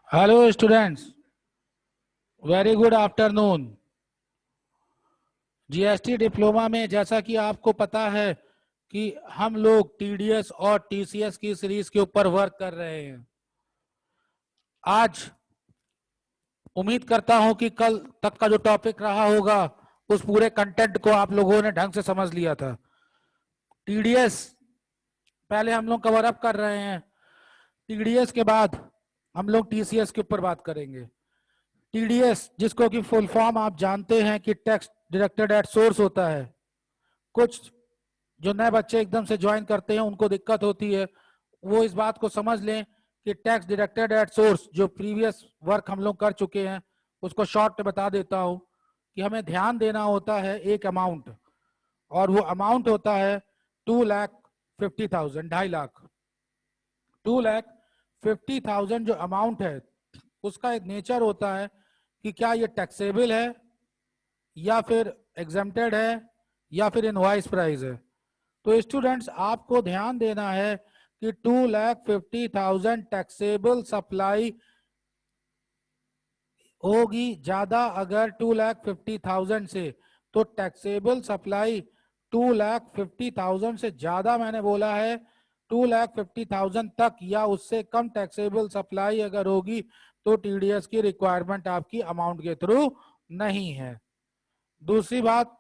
Hello students, very good afternoon. GST diploma में जैसा कि आपको पता है कि हम लोग टीडीएस और टीसीएस की सीरीज के ऊपर वर्क कर रहे हैं। आज उम्मीद करता हूं कि कल तक का जो टॉपिक रहा होगा उस पूरे कंटेंट को आप लोगों ने ढंग से समझ लिया था। टीडीएस पहले हम लोग कवर अप कर रहे हैं, टीडीएस के बाद हम लोग टीसीएस के ऊपर बात करेंगे। टीडीएस जिसको कि फुल फॉर्म आप जानते हैं कि टैक्स डिडक्टेड एट सोर्स होता है। कुछ जो नए बच्चे एकदम से ज्वाइन करते हैं उनको दिक्कत होती है, वो इस बात को समझ लें कि टैक्स डिडक्टेड एट सोर्स जो प्रीवियस वर्क हम लोग कर चुके हैं उसको शॉर्ट में बता देता हूं कि हमें ध्यान देना होता है एक अमाउंट, और वो अमाउंट होता है 2,50,000, 2.5 लाख। 2,50,000 जो अमाउंट है उसका एक नेचर होता है कि क्या ये टैक्सेबल है या फिर एग्जेम्प्टेड है या फिर इनवॉइस प्राइस है। तो स्टूडेंट्स आपको ध्यान देना है कि 2,50,000 टैक्सेबल सप्लाई होगी ज्यादा अगर 2,50,000 से, तो टैक्सेबल सप्लाई 2,50,000 से ज्यादा मैंने बोला है 2,50,000 तक या उससे कम टैक्सेबल सप्लाई अगर होगी तो टीडीएस की रिक्वायरमेंट आपकी अमाउंट के थ्रू नहीं है। दूसरी बात,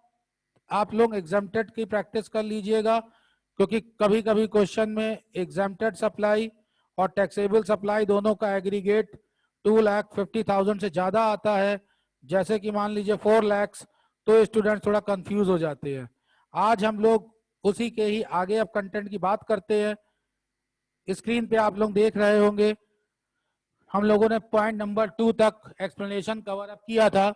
आप लोग एग्जाम्प्टेड की प्रैक्टिस कर लीजिएगा क्योंकि कभी कभी क्वेश्चन में एग्जाम्प्टेड सप्लाई और टैक्सेबल सप्लाई दोनों का एग्रीगेट 2,50,000 से ज्यादा आता है, जैसे कि मान लीजिए 4 लाख, तो स्टूडेंट थोड़ा कंफ्यूज हो जाते हैं। आज हम लोग उसी के ही आगे अब कंटेंट की बात करते हैं। स्क्रीन पे आप लोग देख रहे होंगे हम लोगों ने पॉइंट नंबर 2 तक एक्सप्लेनेशन कवर अप किया था,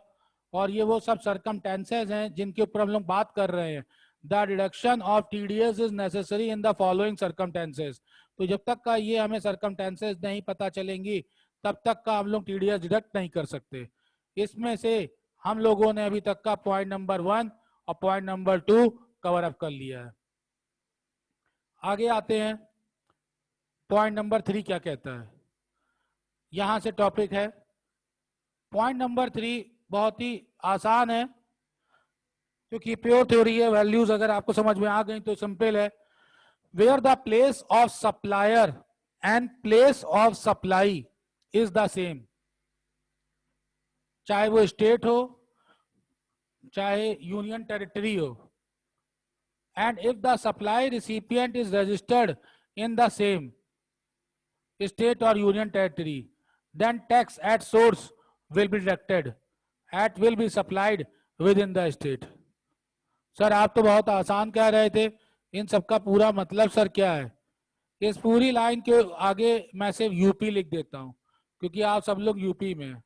और ये वो सब सरकमटेंसेज हैं जिनके ऊपर हम लोग बात कर रहे हैं। The deduction of TDS is necessary in the following circumstances. तो जब तक का ये हमें सरकमटेंसेज नहीं पता चलेंगी तब तक का हम लोग टीडीएस डिडक्ट नहीं कर सकते। इसमें से हम लोगों ने अभी तक का पॉइंट नंबर 1 और पॉइंट नंबर 2 कवर अप कर लिया है। आगे आते हैं, पॉइंट नंबर 3 क्या कहता है। यहां से टॉपिक है पॉइंट नंबर 3, बहुत ही आसान है क्योंकि प्योर थ्योरी है। वैल्यूज अगर आपको समझ में आ गई तो सिंपल है। Where the place of supplier and place of supply is the same, चाहे वो स्टेट हो चाहे यूनियन टेरिटरी हो, and if the supply recipient is registered in the same state और union territory, then tax at source will be deducted at will be supplied within the state। Sir आप तो बहुत आसान कह रहे थे, इन सबका पूरा मतलब सर क्या है। इस पूरी लाइन के आगे मैं सिर्फ यूपी लिख देता हूं क्योंकि आप सब लोग यूपी में हैं।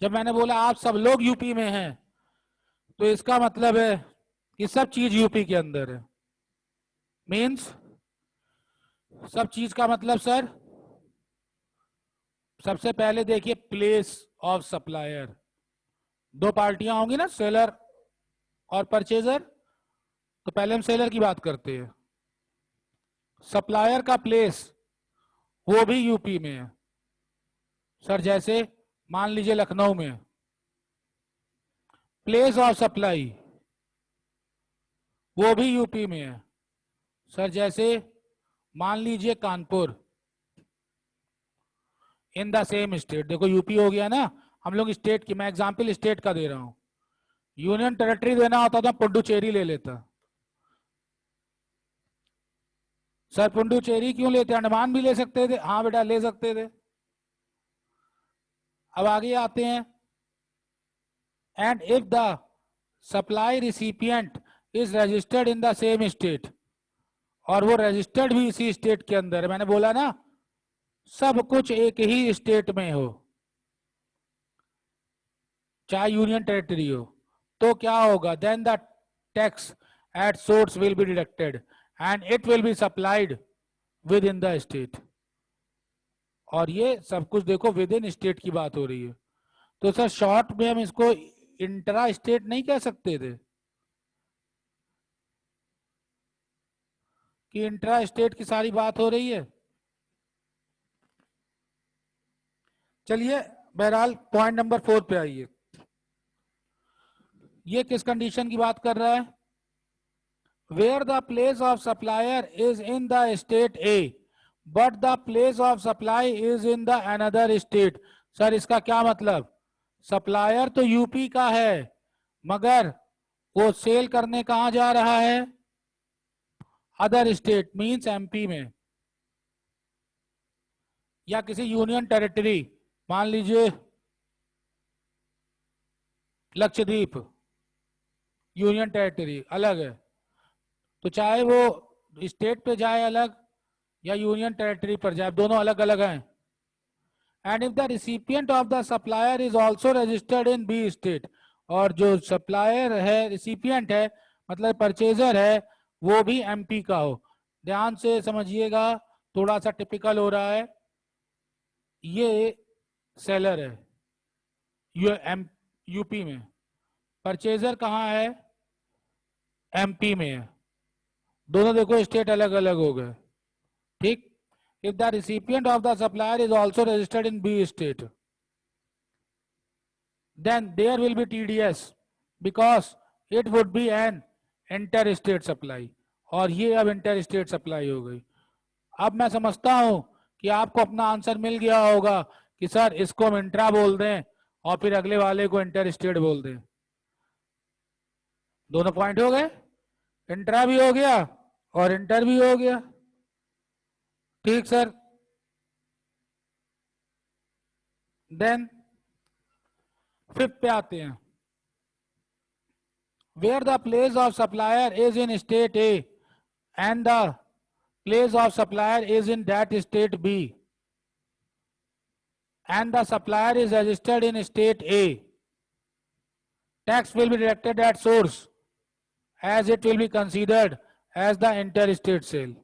जब मैंने बोला आप सब लोग यूपी में हैं तो इसका मतलब है कि सब चीज यूपी के अंदर है। मीन्स सब चीज का मतलब सर, सबसे पहले देखिए प्लेस ऑफ सप्लायर। दो पार्टियां होंगी ना, सेलर और परचेजर, तो पहले हम सेलर की बात करते हैं। सप्लायर का प्लेस वो भी यूपी में है सर, जैसे मान लीजिए लखनऊ में। प्लेस ऑफ सप्लाई वो भी यूपी में है सर, जैसे मान लीजिए कानपुर। इन द सेम स्टेट, देखो यूपी हो गया ना, हम लोग स्टेट की, मैं एग्जांपल स्टेट का दे रहा हूं। यूनियन टेरिटरी देना होता तो पुडुचेरी ले लेता सर। पुडुचेरी क्यों लेते, अंडमान भी ले सकते थे, हाँ बेटा ले सकते थे। अब आगे आते हैं, and if the supply recipient is registered in the same state, और वो रजिस्टर्ड भी इसी स्टेट के अंदर है। मैंने बोला ना सब कुछ एक ही स्टेट में हो चाहे यूनियन टेरिटरी हो, तो क्या होगा, then the tax at source will be deducted and it will be supplied within the state. और ये सब कुछ देखो विद इन स्टेट की बात हो रही है, तो सर शॉर्ट में हम इसको इंट्रा स्टेट नहीं कह सकते थे कि इंट्रा स्टेट की सारी बात हो रही है। चलिए बहरहाल पॉइंट नंबर 4 पे आइए। ये किस कंडीशन की बात कर रहा है? Where the place of supplier is in the state A but the place of supply is in the another state. Sir इसका क्या मतलब? सप्लायर तो यूपी का है मगर वो सेल करने कहां जा रहा है? अदर स्टेट मींस एमपी में या किसी यूनियन टेरिटरी, मान लीजिए लक्षद्वीप यूनियन टेरिटरी अलग है, तो चाहे वो स्टेट पे जाए अलग या यूनियन टेरिटरी पर जाए, दोनों अलग अलग हैं। And if the recipient of the supplier is also registered in B state, और जो सप्लायर है रिसिपिएंट है मतलब परचेजर है वो भी एमपी का हो। ध्यान से समझिएगा, थोड़ा सा टिपिकल हो रहा है। ये सेलर है यूपी में, परचेजर कहाँ है? एमपी में है। दोनों देखो स्टेट अलग अलग हो गए, ठीक। If the recipient of the supplier is also registered in B state then there will be TDS because it would be an inter-state supply, और ये अब इंटर-स्टेट सप्लाई हो गई। अब मैं समझता हूं कि आपको अपना आंसर मिल गया होगा कि सर इसको हम इंट्रा बोल दें और फिर अगले वाले को इंटर-स्टेट बोल दें। दोनों पॉइंट हो गए, इंट्रा भी हो गया और इंटर भी हो गया, ठीक सर। देन फिफ्थ पे आते हैं। Where the place of supplier is in state A and the place of supplier is in that state B and the supplier is registered in state A, tax will be deducted at source as it will be considered as the interstate sale।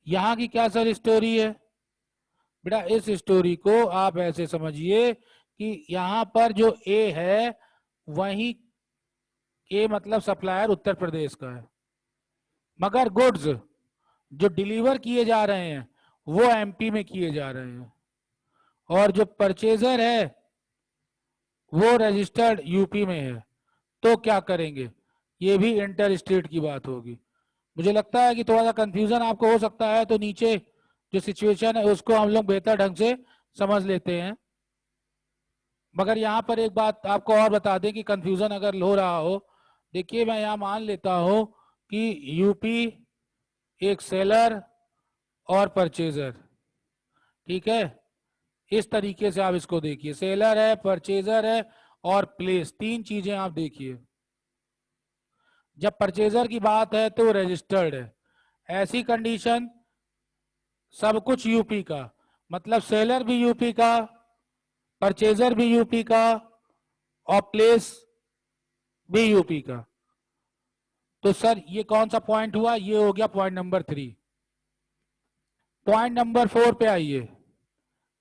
यहां की क्या sir story है? बेटा इस story को आप ऐसे समझिए कि यहां पर जो A है वही A मतलब सप्लायर उत्तर प्रदेश का है, मगर गुड्स जो डिलीवर किए जा रहे हैं वो एमपी में किए जा रहे हैं, और जो परचेजर है वो रजिस्टर्ड यूपी में है। तो क्या करेंगे? ये भी इंटर स्टेट की बात होगी। मुझे लगता है कि थोड़ा सा कंफ्यूजन आपको हो सकता है, तो नीचे जो सिचुएशन है उसको हम लोग बेहतर ढंग से समझ लेते हैं। मगर यहाँ पर एक बात आपको और बता दें कि कंफ्यूजन अगर हो रहा हो, देखिए मैं यहाँ मान लेता हूं कि यूपी एक सेलर और परचेजर, ठीक है। इस तरीके से आप इसको देखिए, सेलर है, परचेजर है और प्लेस, तीन चीजें आप देखिए। जब परचेजर की बात है तो रजिस्टर्ड है, ऐसी कंडीशन सब कुछ यूपी का, मतलब सेलर भी यूपी का, परचेजर भी यूपी का और प्लेस भी यूपी का। तो सर ये कौन सा पॉइंट हुआ? ये हो गया पॉइंट नंबर 3। पॉइंट नंबर 4 पे आइए।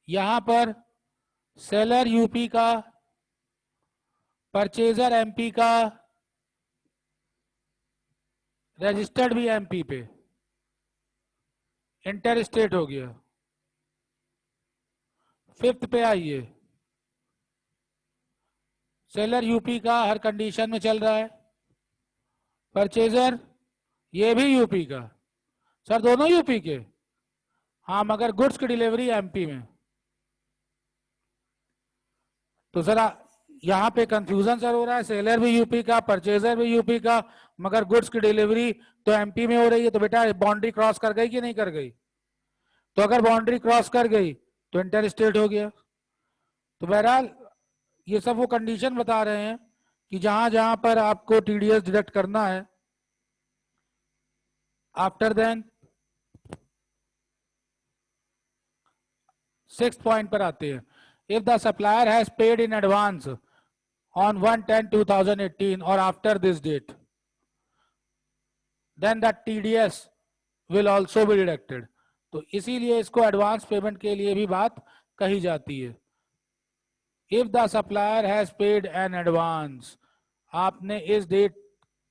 यहां पर सेलर यूपी का, परचेजर एमपी का, रजिस्टर्ड भी एमपी पे, इंटर स्टेट हो गया। फिफ्थ पे आइए, सेलर यूपी का हर कंडीशन में चल रहा है, परचेजर ये भी यूपी का। सर दोनों यूपी के? हाँ मगर गुड्स की डिलीवरी एमपी में। तो सर यहाँ पे कंफ्यूजन सर हो रहा है, सेलर भी यूपी का, परचेजर भी यूपी का, मगर गुड्स की डिलीवरी तो एमपी में हो रही है। तो बेटा बाउंड्री क्रॉस कर गई कि नहीं कर गई? तो अगर बाउंड्री क्रॉस कर गई तो इंटर स्टेट हो गया। तो बहरहाल ये सब वो कंडीशन बता रहे हैं कि जहां जहां पर आपको टीडीएस डिडक्ट करना है। आफ्टर देन 6th पॉइंट पर आते हैं। If the supplier has paid in advance on 1/10/2018 or after this date, then the TDS will also be deducted। तो इसीलिए इसको एडवांस पेमेंट के लिए भी बात कही जाती है। If the supplier has paid an advance, आपने इस डेट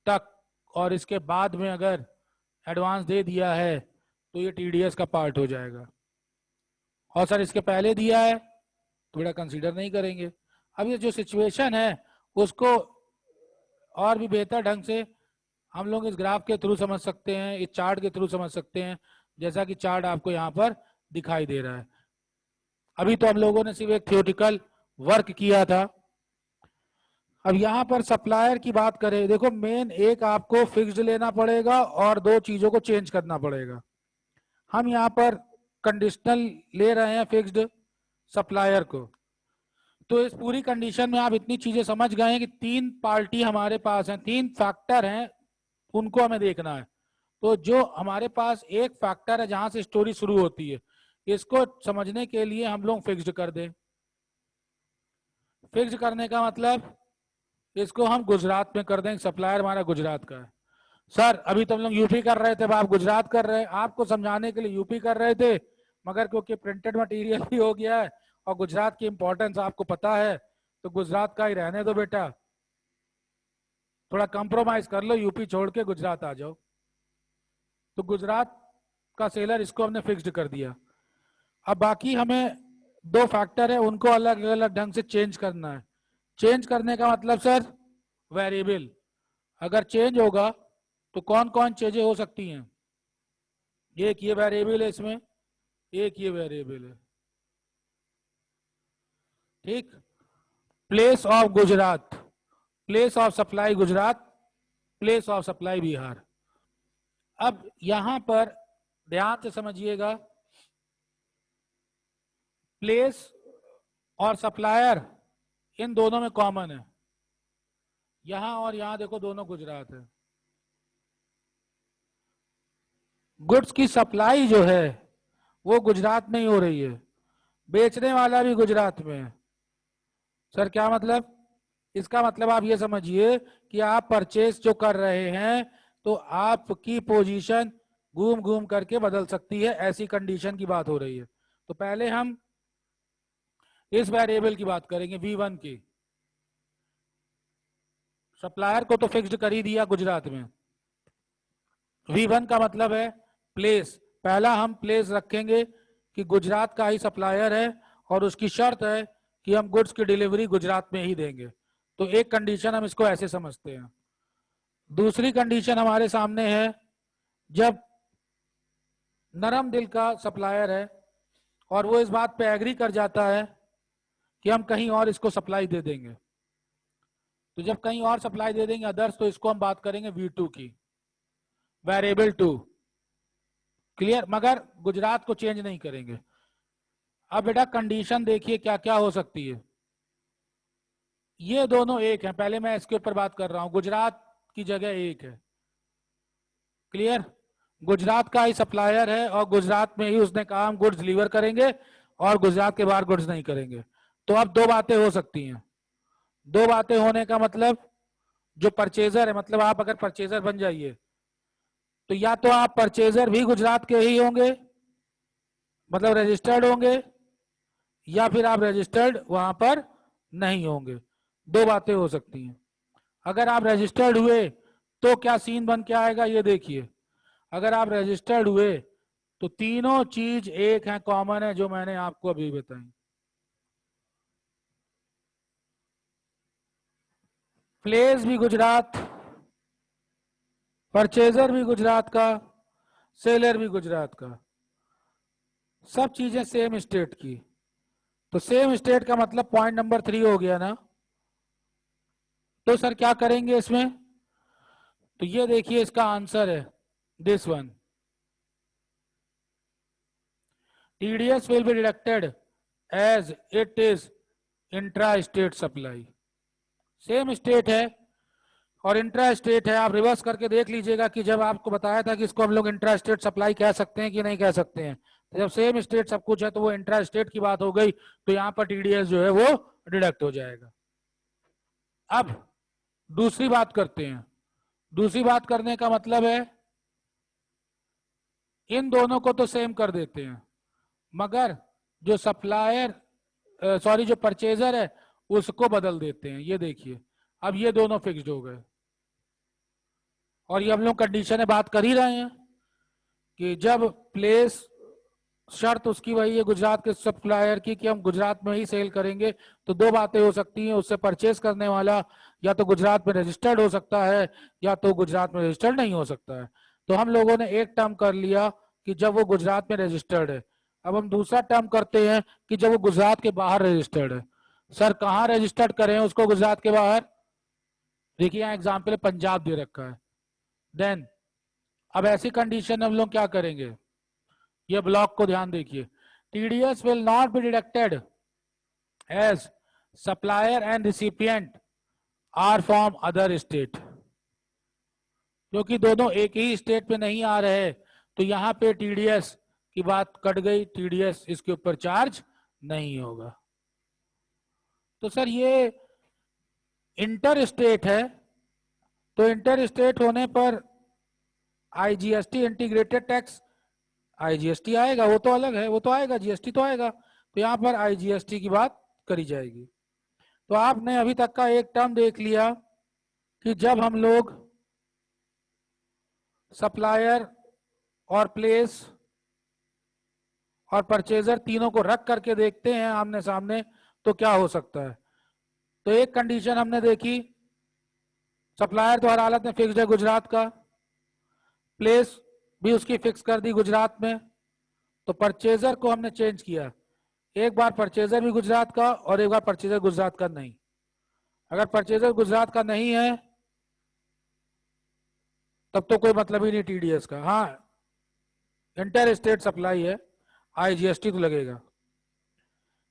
तक और इसके बाद में अगर एडवांस दे दिया है तो ये टीडीएस का पार्ट हो जाएगा। और सर इसके पहले दिया है तो बेटा कंसीडर नहीं करेंगे। अब ये जो सिचुएशन है उसको और भी बेहतर ढंग से हम लोग इस ग्राफ के थ्रू समझ सकते हैं, इस चार्ट के थ्रू समझ सकते हैं, जैसा कि चार्ट आपको यहाँ पर दिखाई दे रहा है। अभी तो हम लोगों ने सिर्फ एक थियोरिटिकल वर्क किया था। अब यहाँ पर सप्लायर की बात करें, देखो मेन एक आपको फिक्स्ड लेना पड़ेगा और दो चीजों को चेंज करना पड़ेगा। हम यहाँ पर कंडीशनल ले रहे हैं फिक्स्ड सप्लायर को। तो इस पूरी कंडीशन में आप इतनी चीजें समझ गए हैं कि तीन पार्टी हमारे पास हैं, तीन फैक्टर हैं, उनको हमें देखना है। तो जो हमारे पास एक फैक्टर है जहां से स्टोरी शुरू होती है, इसको समझने के लिए हम लोग फिक्स्ड कर दें। फिक्स्ड करने का मतलब इसको हम गुजरात में कर दें, सप्लायर हमारा गुजरात का है। सर अभी तो हम लोग यूपी कर रहे थे, अब आप गुजरात कर रहे हैं। आपको समझाने के लिए यूपी कर रहे थे, मगर क्योंकि प्रिंटेड मटेरियल भी हो गया है और गुजरात की इंपॉर्टेंस आपको पता है, तो गुजरात का ही रहने दो बेटा। थोड़ा कंप्रोमाइज कर लो, यूपी छोड़ के गुजरात आ जाओ। तो गुजरात का सेलर इसको हमने फिक्स्ड कर दिया। अब बाकी हमें दो फैक्टर है, उनको अलग अलग ढंग से चेंज करना है। चेंज करने का मतलब सर वेरिएबल, अगर चेंज होगा तो कौन कौन चीजें हो सकती हैं। एक ये वेरिएबल है इसमें, एक ये वेरिएबल है, ठीक। Place of Gujarat, place of supply Gujarat, place of supply Bihar. अब यहां पर ध्यान से समझिएगा, प्लेस और सप्लायर इन दोनों में कॉमन है। यहां और यहां देखो दोनों गुजरात है। गुड्स की सप्लाई जो है वो गुजरात में ही हो रही है, बेचने वाला भी गुजरात में है। सर क्या मतलब? इसका मतलब आप ये समझिए कि आप परचेस जो कर रहे हैं तो आपकी पोजीशन घूम घूम करके बदल सकती है, ऐसी कंडीशन की बात हो रही है। तो पहले हम इस वेरिएबल की बात करेंगे V1 की। सप्लायर को तो फिक्स्ड कर ही दिया गुजरात में। V1 का मतलब है प्लेस। पहला हम प्लेस रखेंगे कि गुजरात का ही सप्लायर है और उसकी शर्त है कि हम गुड्स की डिलीवरी गुजरात में ही देंगे। तो एक कंडीशन हम इसको ऐसे समझते हैं। दूसरी कंडीशन हमारे सामने है जब नरम दिल का सप्लायर है और वो इस बात पे एग्री कर जाता है कि हम कहीं और इसको सप्लाई दे देंगे। तो जब कहीं और सप्लाई दे देंगे अदर्स, तो इसको हम बात करेंगे V2 की, वेरिएबल 2। क्लियर? मगर गुजरात को चेंज नहीं करेंगे। अब बेटा कंडीशन देखिए क्या क्या हो सकती है। ये दोनों एक हैं, पहले मैं इसके ऊपर बात कर रहा हूं, गुजरात की जगह एक है। क्लियर? गुजरात का ही सप्लायर है और गुजरात में ही उसने कहा हम गुड्स डिलीवर करेंगे और गुजरात के बाहर गुड्स नहीं करेंगे। तो अब दो बातें हो सकती हैं। दो बातें होने का मतलब, जो परचेजर है, मतलब आप अगर परचेजर बन जाइए तो या तो आप परचेजर भी गुजरात के ही होंगे, मतलब रजिस्टर्ड होंगे, या फिर आप रजिस्टर्ड वहां पर नहीं होंगे। दो बातें हो सकती हैं। अगर आप रजिस्टर्ड हुए तो क्या सीन बन के आएगा ये देखिए। अगर आप रजिस्टर्ड हुए तो तीनों चीज एक है, कॉमन है, जो मैंने आपको अभी बताई। प्लेस भी गुजरात, परचेजर भी गुजरात का, सेलर भी गुजरात का, सब चीजें सेम स्टेट की। तो सेम स्टेट का मतलब पॉइंट नंबर 3 हो गया ना। तो सर क्या करेंगे इसमें? तो ये देखिए इसका आंसर है this one, TDS will be deducted as it is intra state supply. Same state है और इंट्रा स्टेट है। आप रिवर्स करके देख लीजिएगा कि जब आपको बताया था कि इसको हम लोग इंट्रा स्टेट सप्लाई कह सकते हैं कि नहीं कह सकते हैं, तो जब सेम स्टेट सब कुछ है तो वो इंट्रा स्टेट की बात हो गई, तो यहाँ पर TDS जो है वो डिडक्ट हो जाएगा। अब दूसरी बात करते हैं। दूसरी बात करने का मतलब है इन दोनों को तो सेम कर देते हैं, मगर जो सप्लायर सॉरी जो परचेजर है उसको बदल देते हैं। ये देखिए अब ये दोनों फिक्स्ड हो गए और ये हम लोग कंडीशन में बात कर ही रहे हैं कि जब प्लेस शर्त उसकी वही है गुजरात के सप्लायर की कि हम गुजरात में ही सेल करेंगे। तो दो बातें हो सकती हैं, उससे परचेस करने वाला या तो गुजरात में रजिस्टर्ड हो सकता है या तो गुजरात में रजिस्टर्ड नहीं हो सकता है। तो हम लोगों ने एक टर्म कर लिया कि जब वो गुजरात में रजिस्टर्ड है। अब हम दूसरा टर्म करते हैं कि जब वो गुजरात के बाहर रजिस्टर्ड है। सर कहाँ रजिस्टर्ड करें उसको गुजरात के बाहर? देखिए यहाँ एग्जाम्पल पंजाब दे रखा है। देन अब ऐसी कंडीशन हम लोग क्या करेंगे, ये ब्लॉक को ध्यान देखिए। TDS will not be deducted as supplier and recipient are from other state. क्योंकि दोनों एक ही स्टेट में नहीं आ रहे तो यहां पे टीडीएस की बात कट गई, टीडीएस इसके ऊपर चार्ज नहीं होगा। तो सर ये इंटर स्टेट है, तो इंटर स्टेट होने पर आईजीएसटी इंटीग्रेटेड टैक्स आईजीएसटी आएगा, वो तो अलग है, वो तो आएगा, जीएसटी तो आएगा। तो यहां पर आईजीएसटी की बात करी जाएगी। तो आपने अभी तक का एक टर्म देख लिया कि जब हम लोग सप्लायर और प्लेस और परचेजर तीनों को रख करके देखते हैं आमने सामने तो क्या हो सकता है। तो एक कंडीशन हमने देखी, सप्लायर तो हर हालत में फिक्स्ड है गुजरात का, प्लेस भी उसकी फिक्स कर दी गुजरात में, तो परचेजर को हमने चेंज किया, एक बार परचेजर भी गुजरात का और एक बार परचेजर गुजरात का नहीं। अगर परचेजर गुजरात का नहीं है तब तो कोई मतलब ही नहीं टीडीएस का। हाँ इंटर स्टेट सप्लाई है, आईजीएसटी तो लगेगा।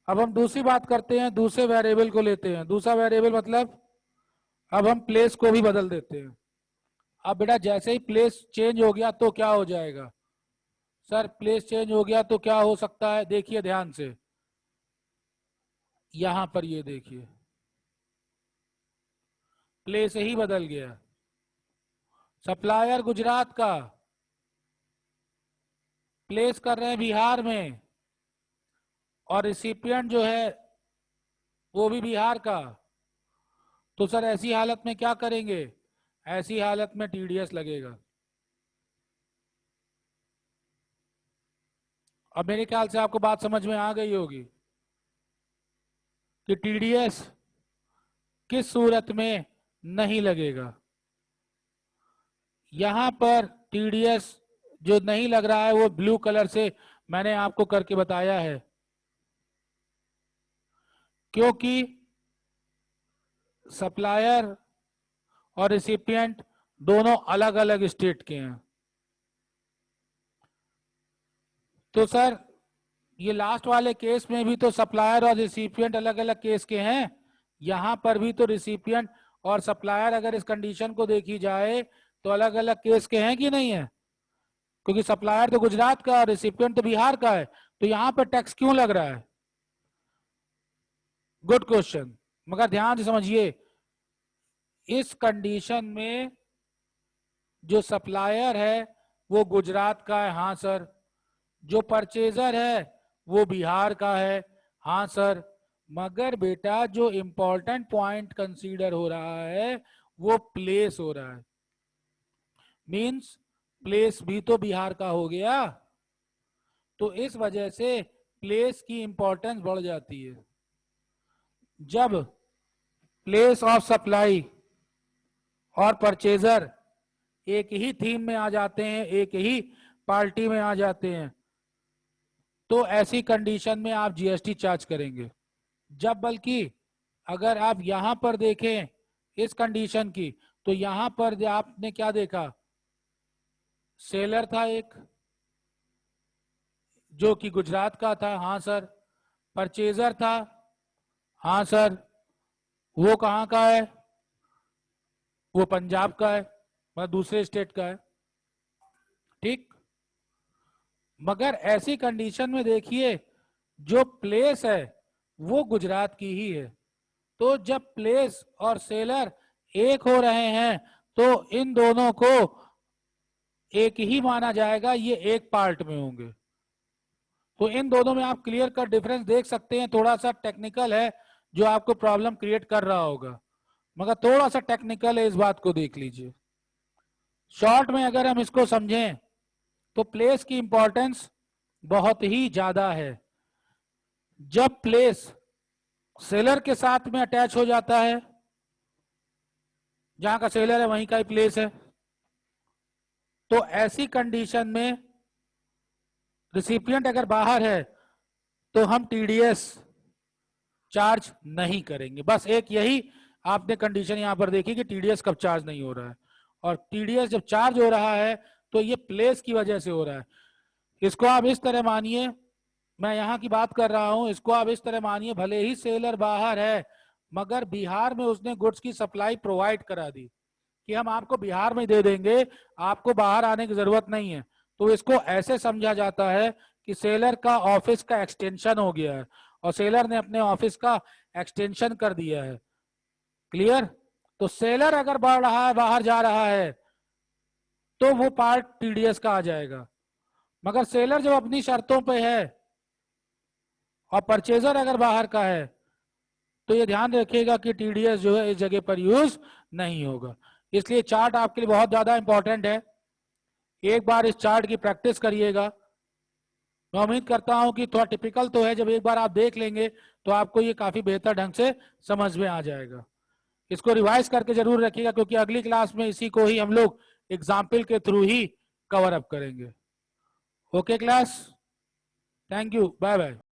अब हम दूसरी बात करते हैं, दूसरे वेरिएबल को लेते हैं। दूसरा वेरिएबल मतलब अब हम प्लेस को भी बदल देते हैं। अब बेटा जैसे ही प्लेस चेंज हो गया तो क्या हो जाएगा? सर प्लेस चेंज हो गया तो क्या हो सकता है, देखिए ध्यान से, यहां पर ये देखिए प्लेस ही बदल गया। सप्लायर गुजरात का, प्लेस कर रहे हैं बिहार में, और रिसिपिएंट जो है वो भी बिहार का। तो सर ऐसी हालत में क्या करेंगे? ऐसी हालत में टीडीएस लगेगा। अब मेरे ख्याल से आपको बात समझ में आ गई होगी कि टीडीएस किस सूरत में नहीं लगेगा। यहां पर टीडीएस जो नहीं लग रहा है वो ब्लू कलर से मैंने आपको करके बताया है, क्योंकि सप्लायर और रिसिपिएंट दोनों अलग अलग स्टेट के हैं। तो सर ये लास्ट वाले केस में भी तो सप्लायर और रिसिपिएंट अलग अलग केस के हैं, यहां पर भी तो रिसिपिएंट और सप्लायर अगर इस कंडीशन को देखी जाए तो अलग अलग केस के हैं कि नहीं है? क्योंकि सप्लायर तो गुजरात का और रिसिपिएंट तो बिहार का है, तो यहां पर टैक्स क्यों लग रहा है? गुड क्वेश्चन, मगर ध्यान से समझिए, इस कंडीशन में जो सप्लायर है वो गुजरात का है, हाँ सर। जो परचेजर है वो बिहार का है, हाँ सर। मगर बेटा जो इंपॉर्टेंट पॉइंट कंसीडर हो रहा है वो प्लेस हो रहा है, मींस प्लेस भी तो बिहार का हो गया। तो इस वजह से प्लेस की इंपॉर्टेंस बढ़ जाती है। जब प्लेस ऑफ सप्लाई और परचेजर एक ही थीम में आ जाते हैं, एक ही पार्टी में आ जाते हैं, तो ऐसी कंडीशन में आप जीएसटी चार्ज करेंगे। जब बल्कि अगर आप यहां पर देखें इस कंडीशन की, तो यहां पर आपने क्या देखा, सेलर था एक जो कि गुजरात का था, हाँ सर। परचेजर था, हाँ सर। वो कहाँ का है? वो पंजाब का है, मतलब दूसरे स्टेट का है, ठीक। मगर ऐसी कंडीशन में देखिए जो प्लेस है वो गुजरात की ही है। तो जब प्लेस और सेलर एक हो रहे हैं तो इन दोनों को एक ही माना जाएगा, ये एक पार्ट में होंगे। तो इन दोनों में आप क्लियर कट डिफरेंस देख सकते हैं। थोड़ा सा टेक्निकल है जो आपको प्रॉब्लम क्रिएट कर रहा होगा, मगर थोड़ा सा टेक्निकल है, इस बात को देख लीजिए। शॉर्ट में अगर हम इसको समझें तो प्लेस की इंपॉर्टेंस बहुत ही ज्यादा है। जब प्लेस सेलर के साथ में अटैच हो जाता है, जहां का सेलर है वहीं का ही प्लेस है, तो ऐसी कंडीशन में रिसिपिएंट अगर बाहर है तो हम टीडीएस चार्ज नहीं करेंगे। बस एक यही आपने कंडीशन यहां पर देखी कि टीडीएस कब चार्ज नहीं हो रहा है, और टीडीएस जब चार्ज हो रहा है तो ये प्लेस की वजह से हो रहा है। इसको आप इस तरह मानिए, मैं यहां की बात कर रहा हूं, इसको आप इस तरह मानिए, भले ही सेलर बाहर है मगर बिहार में उसने गुड्स की सप्लाई प्रोवाइड करा दी कि हम आपको बिहार में दे देंगे, आपको बाहर आने की जरूरत नहीं है। तो इसको ऐसे समझा जाता है कि सेलर का ऑफिस का एक्सटेंशन हो गया है और सेलर ने अपने ऑफिस का एक्सटेंशन कर दिया है। क्लियर? तो सेलर अगर बढ़ रहा है, बाहर जा रहा है, तो वो पार्ट टीडीएस का आ जाएगा। मगर सेलर जब अपनी शर्तों पे है और परचेजर अगर बाहर का है, तो ये ध्यान रखिएगा कि टीडीएस जो है इस जगह पर यूज नहीं होगा। इसलिए चार्ट आपके लिए बहुत ज्यादा इंपॉर्टेंट है। एक बार इस चार्ट की प्रैक्टिस करिएगा। मैं उम्मीद करता हूं कि थोड़ा टिपिकल तो है, जब एक बार आप देख लेंगे तो आपको ये काफी बेहतर ढंग से समझ में आ जाएगा। इसको रिवाइज करके जरूर रखिएगा, क्योंकि अगली क्लास में इसी को ही हम लोग एग्जाम्पल के थ्रू ही कवर अप करेंगे। Okay class, thank you, bye bye.